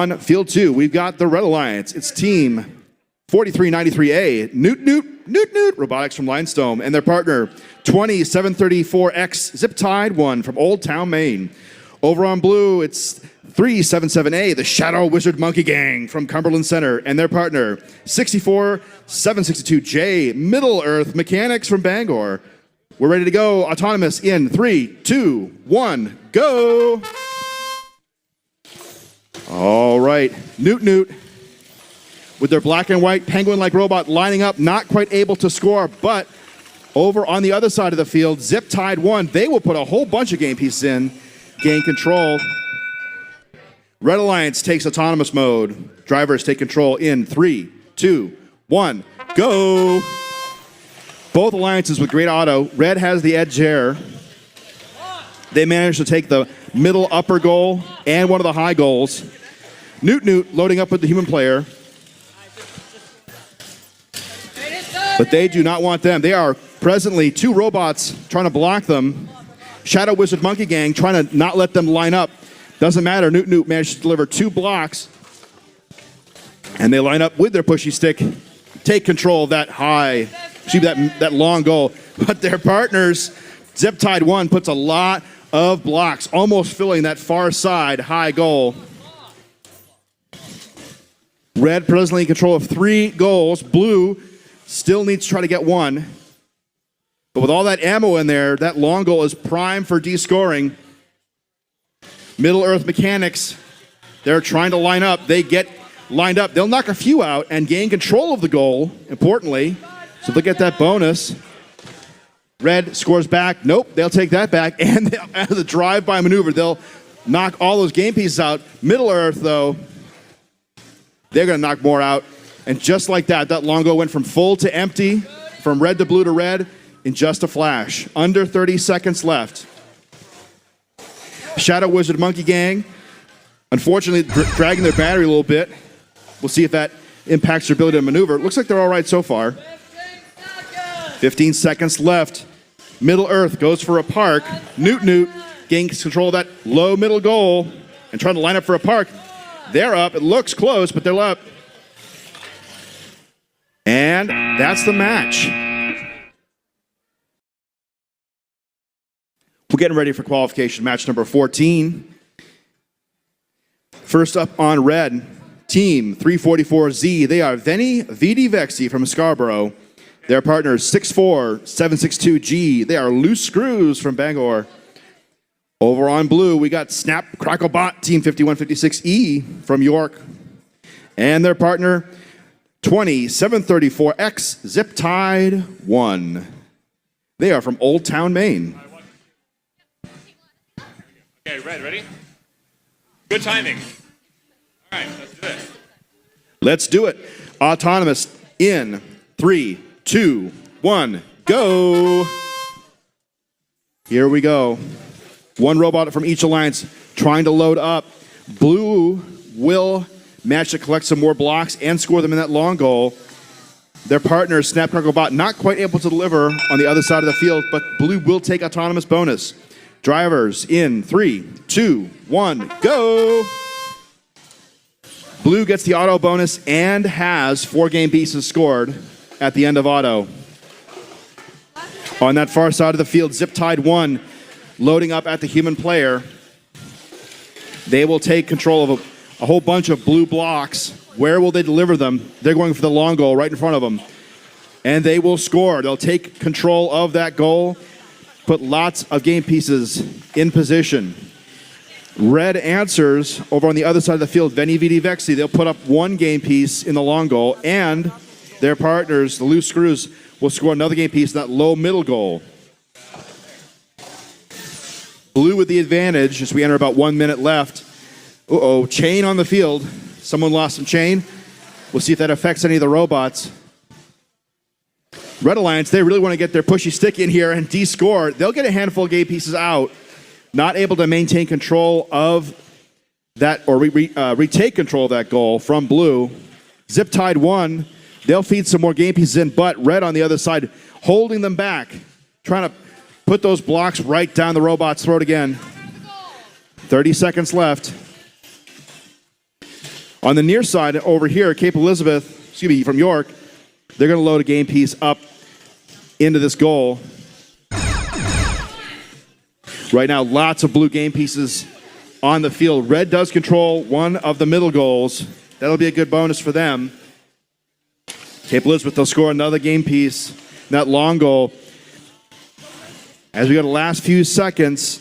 On field 2, we've got the Red Alliance. It's team 4393A, Newt Robotics from Limestone, and their partner 20734X 𝐙𝐢𝐲 from Old Town, Maine. Over on blue, it's 377A, the 𝐙𝐢𝐲-𝐓𝐢𝐻 Monkey Gang from Cumberland Center, and their partner 64762J, 𝐙𝐢𝐻 Mechanics from Bangor. We're ready to go. Autonomous in 3, 2, 1, go. All right, Newt with their black and white penguin-like robot lining up, not quite able to score, but over on the other side of the field, 𝐙𝐢𝐲-1, they will put a whole bunch of game pieces in, gain control. Red Alliance takes autonomous mode. Drivers take control in 3, 2, 1, go. Both alliances with great auto. Red has the edge there. They managed to take the middle upper goal and one of the high goals. Newt loading up with the human player. But they do not want them. They are presently 2 robots trying to block them. 𝐙𝐢𝐲 Monkey Gang trying to not let them line up. Doesn't matter. Newt managed to deliver 2 blocks. And they line up with their pushy stick. Take control of that high, that long goal. But their partners, 𝐙𝐢𝐲-1 puts a lot of blocks, almost filling that far side high goal. Red presently in control of 3 goals. Blue still needs to try to get 1. But with all that ammo in there, that long goal is prime for descoring. Middle-earth Mechanics, they're trying to line up. They get lined up. They'll knock a few out and gain control of the goal, importantly. So they'll get that bonus. Red scores back. Nope, they'll take that back. And as a drive-by maneuver, they'll knock all those game pieces out. Middle-earth, though, they're going to knock more out. And just like that, that long goal went from full to empty, from red to blue to red, in just a flash. Under 30 seconds left. 𝐙𝐢𝐲 Monkey Gang, unfortunately, dragging their battery a little bit. We'll see if that impacts their ability to maneuver. It looks like they're all right so far. 15 seconds left. Middle-earth goes for a park. Newt gains control of that low middle goal and trying to line up for a park. They're up. It looks close, but they're up. And that's the match. We're getting ready for qualification match number 14. First up on red, team 344Z. They are 𝐙𝐢𝐲-𝐓𝐢𝐻𝐢 from Scarborough. Their partners 64762G. They are Loose Screws from Bangor. Over on blue, we got Snap Cracklebot, team 5156E from York. And their partner 20734X 𝐙𝐢𝐲-1. They are from Old Town, Maine. Okay, Red, ready? Good timing. All right, let's do it. Let's do it. Autonomous in 3, 2, 1, go. Here we go. 1 robot from each alliance trying to load up. Blue will manage to collect some more blocks and score them in that long goal. Their partner, Snap Cracklebot, not quite able to deliver on the other side of the field, but blue will take autonomous bonus. Drivers in 3, 2, 1, go. Blue gets the auto bonus and has 4 game pieces scored at the end of auto. On that far side of the field, 𝐙𝐢𝐲-1 loading up at the human player. They will take control of a whole bunch of blue blocks. Where will they deliver them? They're going for the long goal right in front of them. And they will score. They'll take control of that goal, put lots of game pieces in position. Red answers over on the other side of the field, 𝐙𝐢𝐲-𝐓𝐢𝐻𝐢. They'll put up 1 game piece in the long goal, and their partners, the Loose Screws, will score another game piece in that low middle goal. Blue with the advantage as we enter about 1 minute left. Uh-oh, chain on the field. Someone lost some chain. We'll see if that affects any of the robots. Red Alliance, they really want to get their pushy stick in here and de-score. They'll get a handful of game pieces out, not able to maintain control of that or retake control of that goal from blue. 𝐙𝐢𝐲-1, they'll feed some more game pieces in, but red on the other side holding them back, trying to put those blocks right down the robot's throat again. 30 seconds left. On the near side over here, 𝐲𝐝 Elizabeth, from York, they're going to load a game piece up into this goal. Right now, lots of blue game pieces on the field. Red does control one of the middle goals. That'll be a good bonus for them. 𝐲𝐝 Elizabeth, they'll score another game piece. That long goal. As we go to the last few seconds,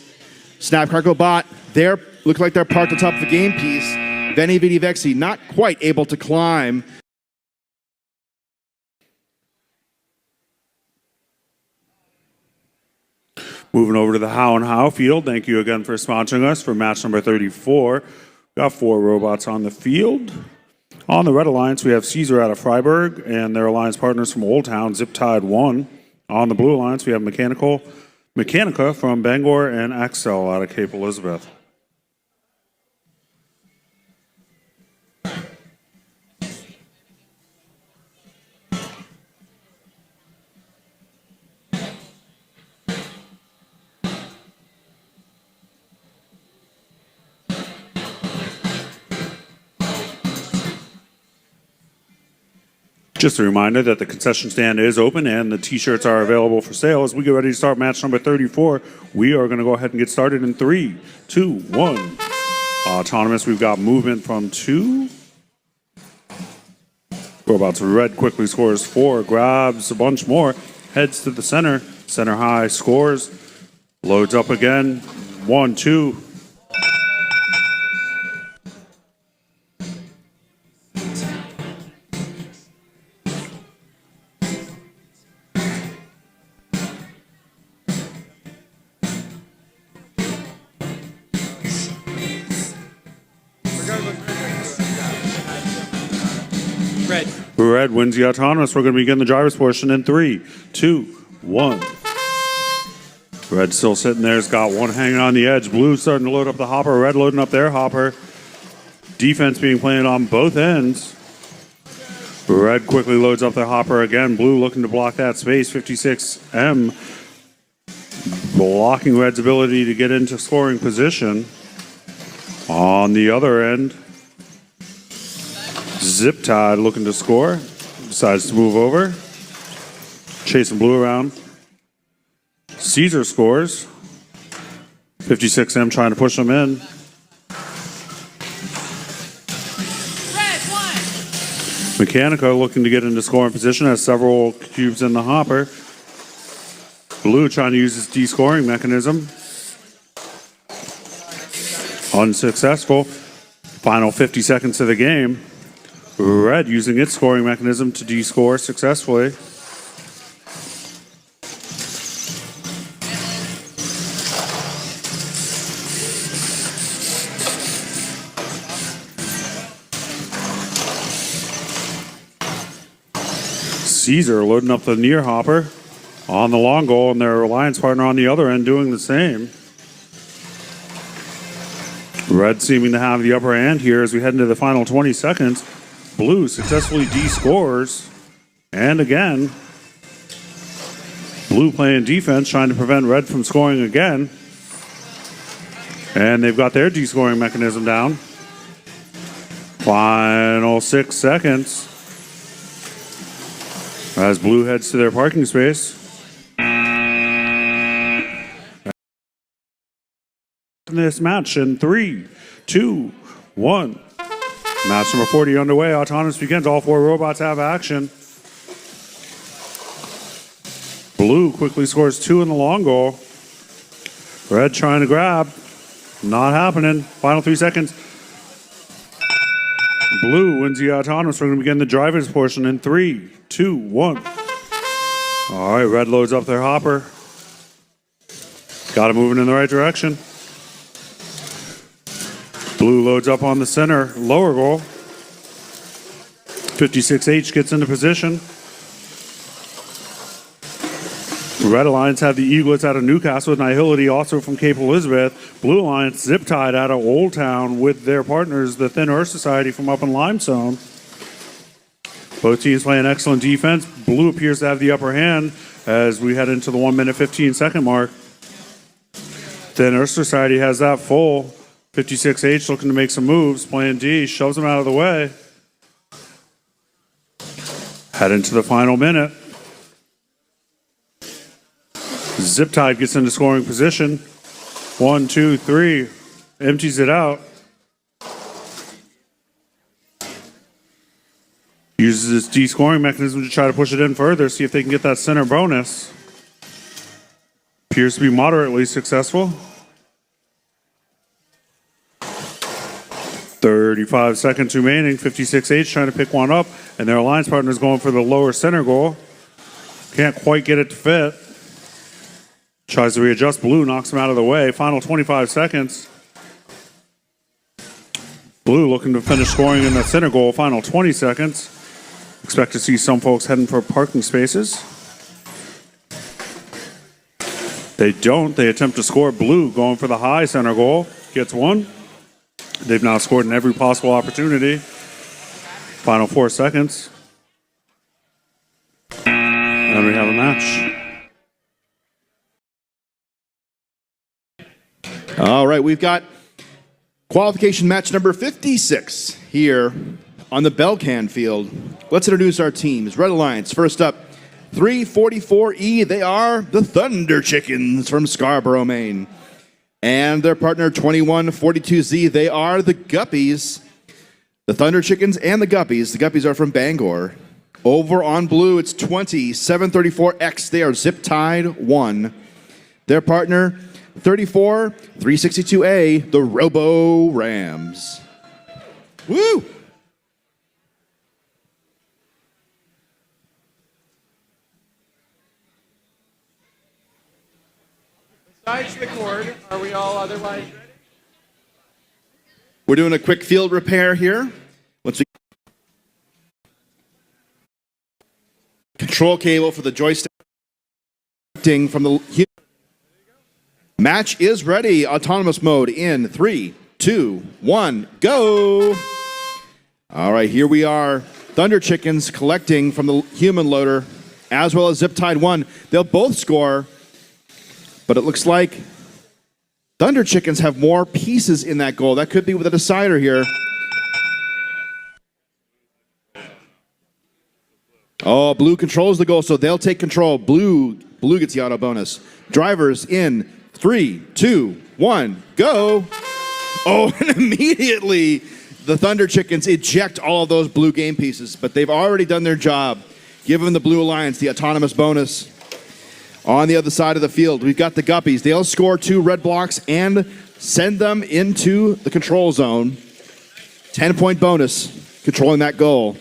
snap, crackle, bot. Look like they're parked on top of the game piece. 𝐙𝐢𝐻-𝐲𝐝 not quite able to climb. Moving over to the 𝐻𝐢𝐩 field. Thank you again for sponsoring us for match number 34. Got 4 robots on the field. On the Red Alliance, we have Caesar out of Freiburg and their alliance partners from Old Town, 𝐷𝐝tide 1. On the Blue Alliance, we have Mechanica from Bangor and Axel out of 𝐲𝐝 Elizabeth. Just a reminder that the concession stand is open and the t-shirts are available for sale. As we get ready to start match number 34, we are going to go ahead and get started in 3, 2, 1. Autonomous, we've got movement from 2. Robots Red quickly scores 4, grabs a bunch more, heads to the center. Center high scores, loads up again. 1, 2. Red wins the autonomous. We're going to begin the driver's portion in 3, 2, 1. Red still sitting there. Has got one hanging on the edge. Blue starting to load up the hopper. Red loading up their hopper. Defense being played on both ends. Red quickly loads up their hopper again. Blue looking to block that space. 𝐸 blocking Red's ability to get into scoring position. On the other end, 𝐷𝐝tide looking to score. Decides to move over. Chasing Blue around. Caesar scores. 𝐸 trying to push them in. Mechanica looking to get into scoring position. Has several cubes in the hopper. Blue trying to use his de-scoring mechanism. Unsuccessful. Final 50 seconds of the game. Red using its scoring mechanism to de-score successfully. Caesar loading up the near hopper on the long goal, and their alliance partner on the other end doing the same. Red seeming to have the upper hand here as we head into the final 20 seconds. Blue successfully de-scores. And again, Blue playing defense, trying to prevent Red from scoring again. And they've got their de-scoring mechanism down. Final 6 seconds. As Blue heads to their parking space. This match in 3, 2, 1. Match number 40 underway. Autonomous begins. All 4 robots have action. Blue quickly scores 2 in the long goal. Red trying to grab. Not happening. Final 3 seconds. Blue wins the autonomous. We're going to begin the driver's portion in 3, 2, 1. All right, Red loads up their hopper. Got it moving in the right direction. Blue loads up on the center lower goal. 𝐸 gets into position. Red Alliance have the Eaglets out of Newcastle with 𝐙𝐢𝐲 also from 𝐲𝐝 Elizabeth. Blue Alliance 𝐷𝐝tide out of Old Town with their partners, the Thin Earth Society from up in Limestone. Both teams playing excellent defense. Blue appears to have the upper hand as we head into the 1 minute 15 second mark. Thin Earth Society has that full. 56H looking to make some moves. Playing D, shoves him out of the way. Head into the final minute. 𝐙𝐢𝐲 gets into scoring position. 1, 2, 3. Empties it out. Uses its D scoring mechanism to try to push it in further, see if they can get that center bonus. Appears to be moderately successful. 35 seconds remaining. 56H trying to pick one up, and their alliance partner is going for the lower center goal. Can't quite get it to fit. Tries to readjust. Blue knocks him out of the way. Final 25 seconds. Blue looking to finish scoring in the center goal. Final 20 seconds. Expect to see some folks heading for parking spaces. They don't. They attempt to score. Blue going for the high center goal. Gets one. They've now scored in every possible opportunity. Final 4 seconds. And we have a match. All right, we've got qualification match number 56 here on the Belcan field. Let's introduce our teams. Red Alliance, first up, 344E. They are the Thunder Chickens from Scarborough, Maine. And their partner, 2142Z. They are the Guppies. The Thunder Chickens and the Guppies. The Guppies are from Bangor. Over on blue, it's 20734X. They are 𝐙𝐢𝐲 1. Their partner, 34362A, the Robo Rams. Woo! Besides the cord, are we all otherwise ready? We're doing a quick field repair here. Control cable for the joystick from the match is ready. Autonomous mode in 3, 2, 1, go. All right, here we are. Thunder Chickens collecting from the human loader, as well as 𝐙𝐢𝐲 1. They'll both score, but it looks like Thunder Chickens have more pieces in that goal. That could be with a decider here. Oh, blue controls the goal, so they'll take control. Blue gets the auto bonus. Drivers in 3, 2, 1, go. Oh, and immediately the Thunder Chickens eject all of those blue game pieces, but they've already done their job. Giving the Blue Alliance the autonomous bonus. On the other side of the field, we've got the Guppies. They'll score 2 red blocks and send them into the control zone. 10-point bonus, controlling that goal.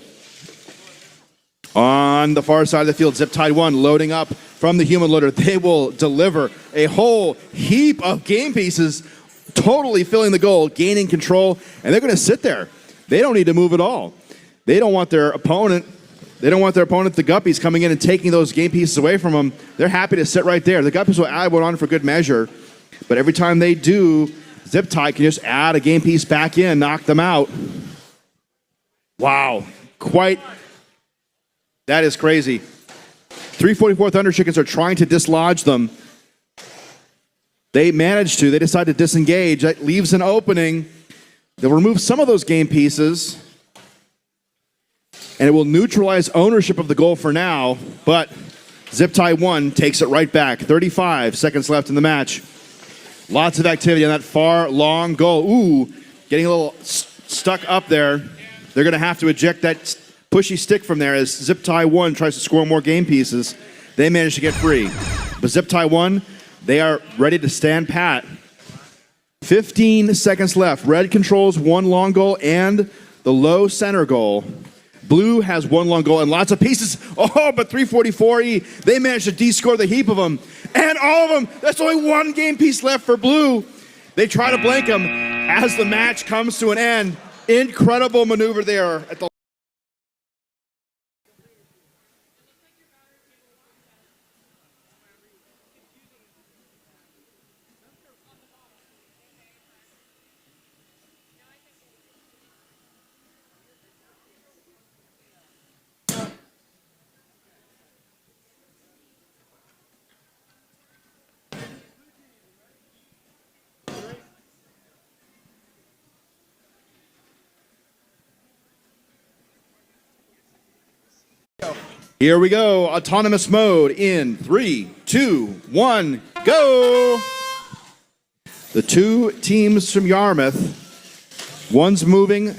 On the far side of the field, 𝐙𝐢𝐲 1 loading up from the human loader. They will deliver a whole heap of game pieces, totally filling the goal, gaining control, and they're going to sit there. They don't need to move at all. They don't want their opponent, the Guppies, coming in and taking those game pieces away from them. They're happy to sit right there. The Guppies will add one on for good measure, but every time they do, 𝐙𝐢𝐲 can just add a game piece back in, knock them out. Wow, that is crazy. 344 Thunder Chickens are trying to dislodge them. They managed to. They decide to disengage. That leaves an opening. They'll remove some of those game pieces, and it will neutralize ownership of the goal for now, but 𝐙𝐢𝐲 1 takes it right back. 35 seconds left in the match. Lots of activity on that far, long goal. Ooh, getting a little stuck up there. They're going to have to eject that pushy stick from there as 𝐙𝐢𝐲 1 tries to score more game pieces. They manage to get free. But 𝐙𝐢𝐲 1, they are ready to stand pat. 15 seconds left. Red controls 1 long goal and the low center goal. Blue has 1 long goal and lots of pieces. Oh, but 344E, they managed to de-score the heap of them. And all of them, that's only 1 game piece left for blue. They try to blank them as the match comes to an end. Incredible maneuver there at the Here we go. Autonomous mode in 3, 2, 1, go. The two teams from Yarmouth, one's moving,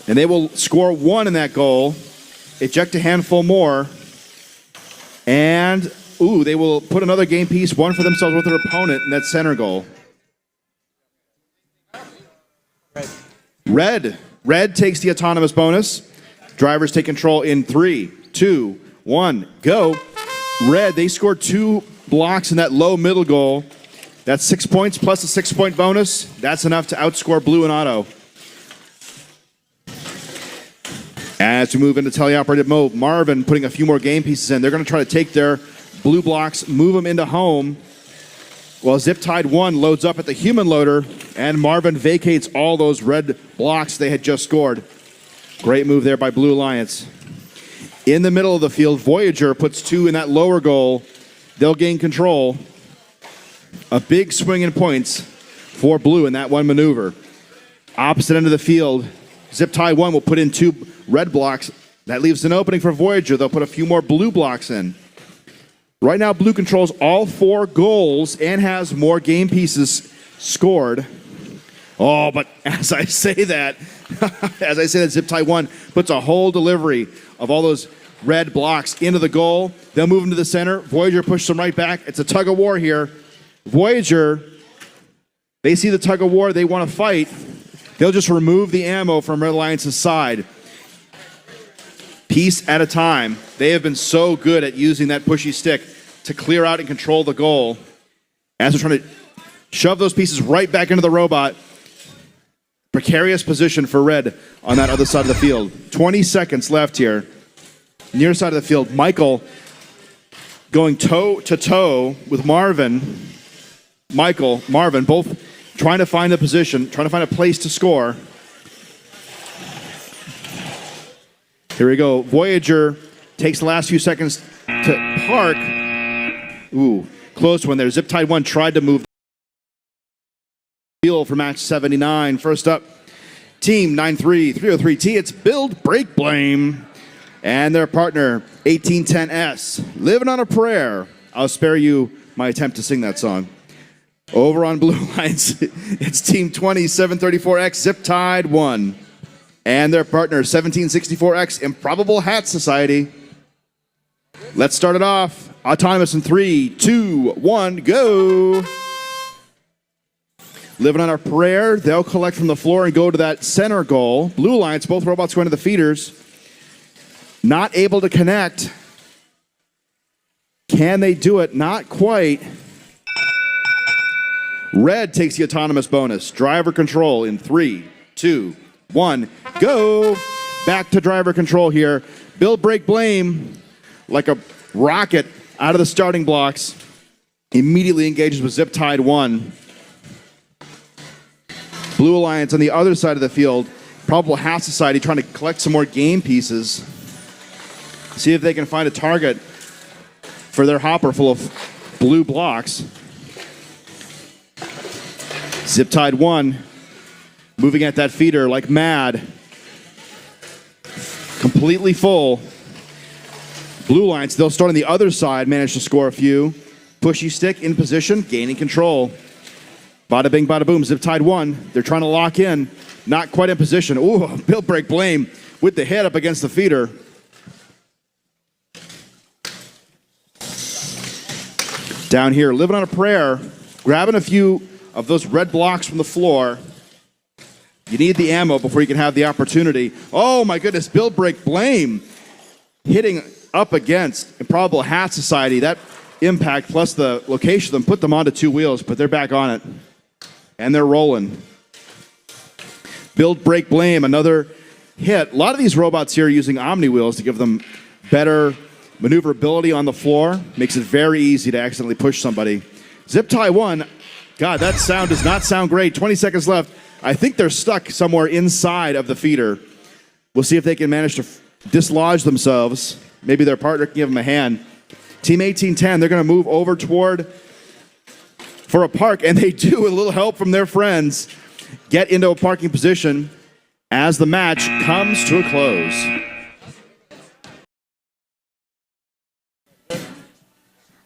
and they will score 1 in that goal, eject a handful more, and, they will put another game piece, one for themselves with their opponent in that center goal. Red takes the autonomous bonus. Drivers take control in 3, 2, 1, go. Red, they scored 2 blocks in that low middle goal. That's 6 points plus a 6-point bonus. That's enough to outscore Blue and Auto. As we move into teleoperative mode, Marvin putting a few more game pieces in. They're going to try to take their blue blocks, move them into home, while Zip-Tied 1 loads up at the human loader, and Marvin vacates all those red blocks they had just scored. Great move there by Blue Alliance. In the middle of the field, Voyager puts 2 in that lower goal. They'll gain control. A big swing in points for Blue in that one maneuver. Opposite end of the field, Zip-Tied 1 will put in 2 red blocks. That leaves an opening for Voyager. They'll put a few more blue blocks in. Right now, Blue controls all 4 goals and has more game pieces scored. Oh, but as I say that, Zip-Tied 1 puts a whole delivery of all those red blocks into the goal. They'll move them to the center. Voyager pushes them right back. It's a tug of war here. Voyager, they see the tug of war. They want to fight. They'll just remove the ammo from Red Alliance's side. Piece at a time. They have been so good at using that pushy stick to clear out and control the goal. As they're trying to shove those pieces right back into the robot. Precarious position for Red on that other side of the field. 20 seconds left here. Near side of the field, Michael going toe-to-toe with Marvin. Marvin, both trying to find a position, trying to find a place to score. Here we go. Voyager takes the last few seconds to park. Close one there. Zip-Tied 1 tried to move the field for match 79. First up, Team 93303T. It's Build, Break, Blame. And their partner, 1810S. Living on a Prayer. I'll spare you my attempt to sing that song. Over on Blue Alliance, it's Team 2734X, Zip-Tied 1. And their partner, 1764X, Improbable Hat Society. Let's start it off. Autonomous in 3, 2, 1, go. Living on a Prayer. They'll collect from the floor and go to that center goal. Blue Alliance, both robots going to the feeders. Not able to connect. Can they do it? Not quite. Red takes the autonomous bonus. Driver control in 3, 2, 1, go. Back to driver control here. Build, Break, Blame, like a rocket out of the starting blocks. Immediately engages with Zip-Tied 1. Blue Alliance on the other side of the field. Probable Hat Society trying to collect some more game pieces. See if they can find a target for their hopper full of blue blocks. Zip-Tied 1 moving at that feeder like mad. Completely full. Blue Alliance, they'll start on the other side, manage to score a few. Pushy stick in position, gaining control. Bada bing, bada boom, Zip-Tied 1. They're trying to lock in. Not quite in position. Build, Break, Blame with the head up against the feeder. Down here, Living on a Prayer, grabbing a few of those red blocks from the floor. You need the ammo before you can have the opportunity. Oh my goodness, Build, Break, Blame hitting up against Improbable Hat Society. That impact plus the location of them put them onto 2 wheels, but they're back on it. And they're rolling. Build, Break, Blame, another hit. A lot of these robots here are using Omni wheels to give them better maneuverability on the floor. Makes it very easy to accidentally push somebody. Zip-Tie 1, God, that sound does not sound great. 20 seconds left. I think they're stuck somewhere inside of the feeder. We'll see if they can manage to dislodge themselves. Maybe their partner can give them a hand. Team 1810, they're going to move over toward for a park, and they do, a little help from their friends, get into a parking position as the match comes to a close.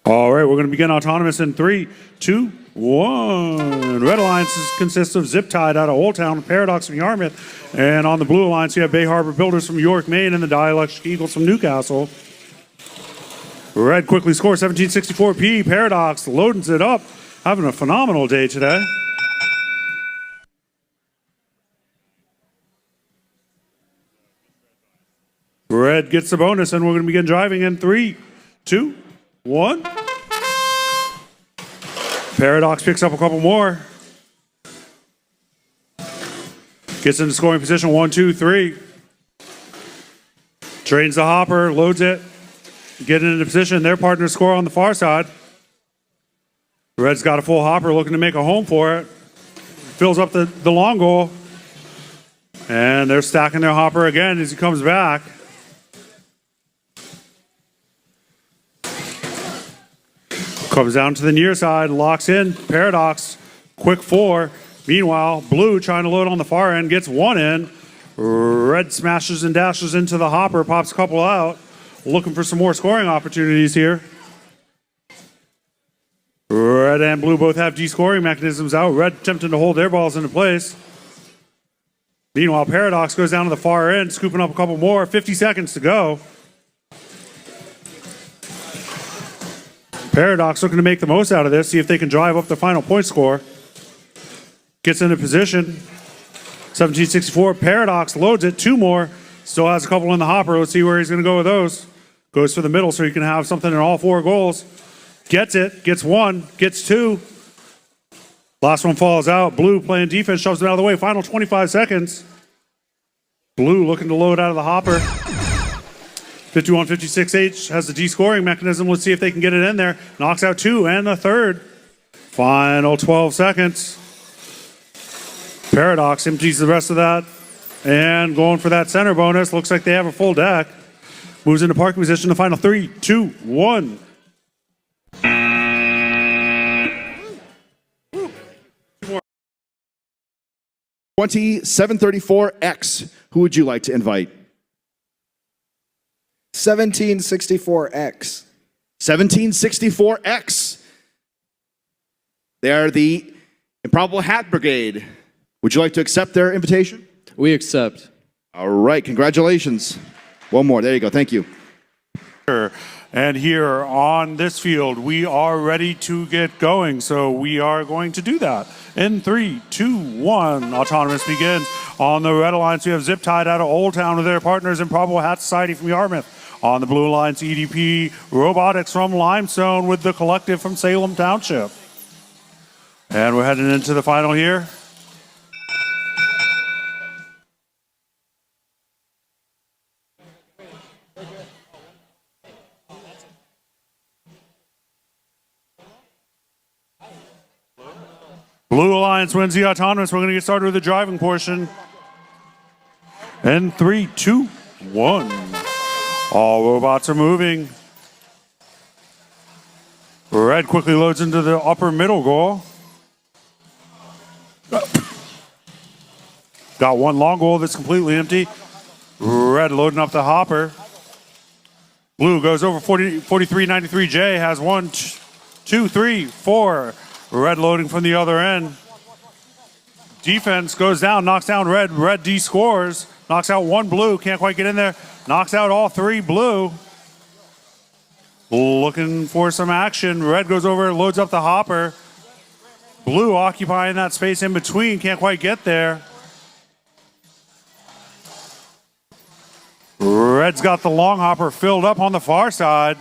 All right, we're going to begin autonomous in 3, 2, 1. Red Alliance consists of 𝐙𝐢𝐲 out of Old Town, Paradox from Yarmouth, and on the Blue Alliance you have Bay Harbor Builders from York, Maine, and the 𝐙𝐢𝐩-𝐓𝐢𝐞𝐝 from Newcastle. Red quickly scores 1764P. Paradox loads it up, having a phenomenal day today. Red gets the bonus, and we're going to begin driving in 3, 2, 1. Paradox picks up a couple more. Gets into scoring position 1, 2, 3. Drains the hopper, loads it. Get into position. Their partners score on the far side. Red's got a full hopper looking to make a home for it. Fills up the long goal. And they're stacking their hopper again as he comes back. Comes down to the near side, locks in. Paradox, quick 4. Meanwhile, Blue trying to load on the far end, gets 1 in. Red smashes and dashes into the hopper, pops a couple out. Looking for some more scoring opportunities here. Red and Blue both have de-scoring mechanisms out. Red attempting to hold their balls into place. Meanwhile, Paradox goes down to the far end, scooping up a couple more. 50 seconds to go. Paradox looking to make the most out of this, see if they can drive up the final point score. Gets into position. 1764. Paradox loads it. 2 more. Still has a couple in the hopper. Let's see where he's going to go with those. Goes for the middle so he can have something in all 4 goals. Gets it. Gets 1. Gets 2. Last one falls out. Blue playing defense, shoves it out of the way. Final 25 seconds. Blue looking to load out of the hopper. 51-56H has the de-scoring mechanism. Let's see if they can get it in there. Knocks out 2 and a third. Final 12 seconds. Paradox empties the rest of that. And going for that center bonus. Looks like they have a full deck. Moves into parking position. The final 3, 2, 1. 2734X. Who would you like to invite? 1764X. 1764X. They are the Improbable Hat Brigade. Would you like to accept their invitation? We accept. All right, congratulations. One more, there you go, thank you. And here on this field, we are ready to get going. So we are going to do that. In 3, 2, 1, autonomous begins. On the Red Alliance, we have 𝐙𝐢𝐲 out of Old Town with their partners Improbable Hat Society from Yarmouth. On the Blue Alliance, EDP Robotics from Limestone with the Collective from Salem Township. And we're heading into the final here. Blue Alliance wins the autonomous. We're going to get started with the driving portion. In 3, 2, 1. All robots are moving. Red quickly loads into the upper middle goal. Got 1 long goal that's completely empty. Red loading up the hopper. Blue goes over 4393J, has 1, 2, 3, 4. Red loading from the other end. Defense goes down, knocks down Red. Red de-scores. Knocks out 1 Blue, can't quite get in there. Knocks out all 3 Blue. Looking for some action. Red goes over, loads up the hopper. Blue occupying that space in between, can't quite get there. Red's got the long hopper filled up on the far side.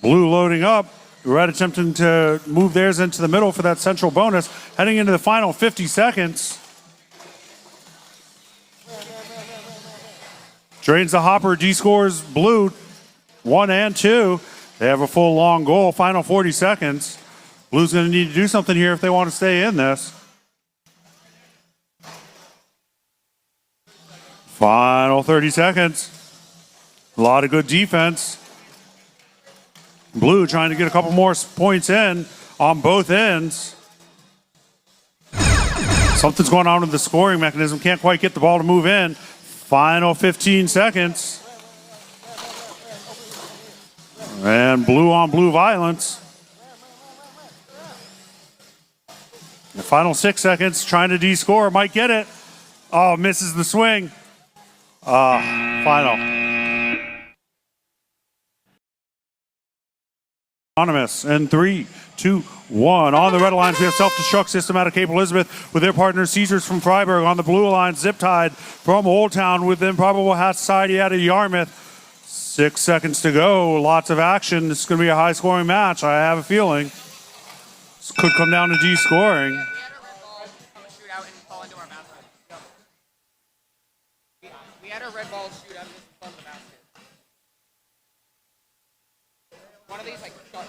Blue loading up. Red attempting to move theirs into the middle for that central bonus. Heading into the final 50 seconds. Drains the hopper, de-scores Blue 1 and 2. They have a full long goal. Final 40 seconds. Blue's going to need to do something here if they want to stay in this. Final 30 seconds. A lot of good defense. Blue trying to get a couple more points in on both ends. Something's going on with the scoring mechanism. Can't quite get the ball to move in. Final 15 seconds. And blue on blue violence. The final 6 seconds, trying to D-score, might get it. Oh, misses the swing. Final. Anonymous in 3, 2, 1. On the red alliance, we have Self-Destruct System out of Cape Elizabeth with their partner Caesars from Freiburg. On the blue alliance, Zip Tide from Old Town with Improbable Hat Society out of Yarmouth. 6 seconds to go. Lots of action. This is going to be a high-scoring match. I have a feeling. This could come down to D-scoring. We had a red ball shoot out of this in front of the basket. One of these like shot.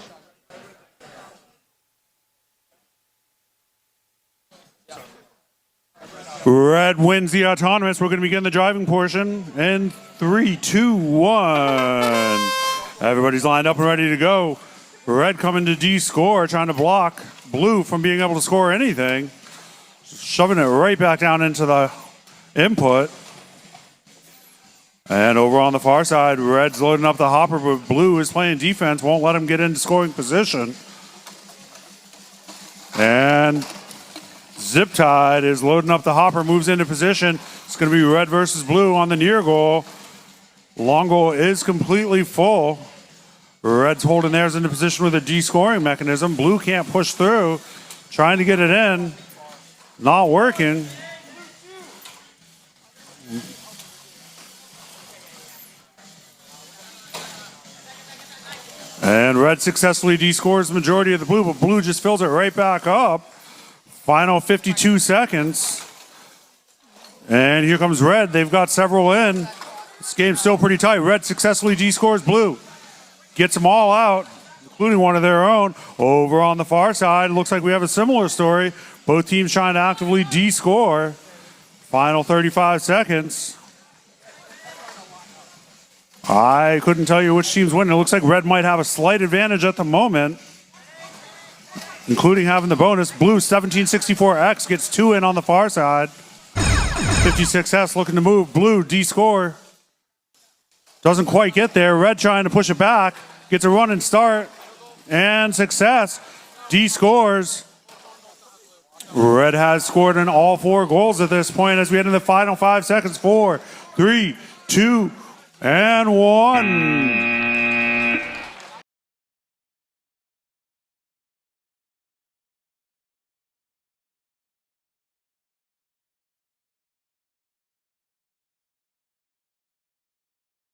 Red wins the autonomous. We're going to begin the driving portion in 3, 2, 1. Everybody's lined up and ready to go. Red coming to D-score, trying to block blue from being able to score anything. Shoving it right back down into the input. And over on the far side, red's loading up the hopper, but blue is playing defense, won't let him get into scoring position. And Zip Tide is loading up the hopper, moves into position. It's going to be red versus blue on the near goal. Long goal is completely full. Red's holding theirs into position with a D-scoring mechanism. Blue can't push through, trying to get it in. Not working. And red successfully D-scores the majority of the blue, but blue just fills it right back up. Final 52 seconds. And here comes red. They've got several in. This game's still pretty tight. Red successfully D-scores blue. Gets them all out, including one of their own. Over on the far side, looks like we have a similar story. Both teams trying to actively D-score. Final 35 seconds. I couldn't tell you which team's winning. It looks like red might have a slight advantage at the moment, including having the bonus. Blue 1764X gets 2 in on the far side. 56S looking to move. Blue D-score. Doesn't quite get there. Red trying to push it back. Gets a run and start. And success. D-scores. Red has scored in all 4 goals at this point as we head into the final 5 seconds. 4, 3, 2, and 1.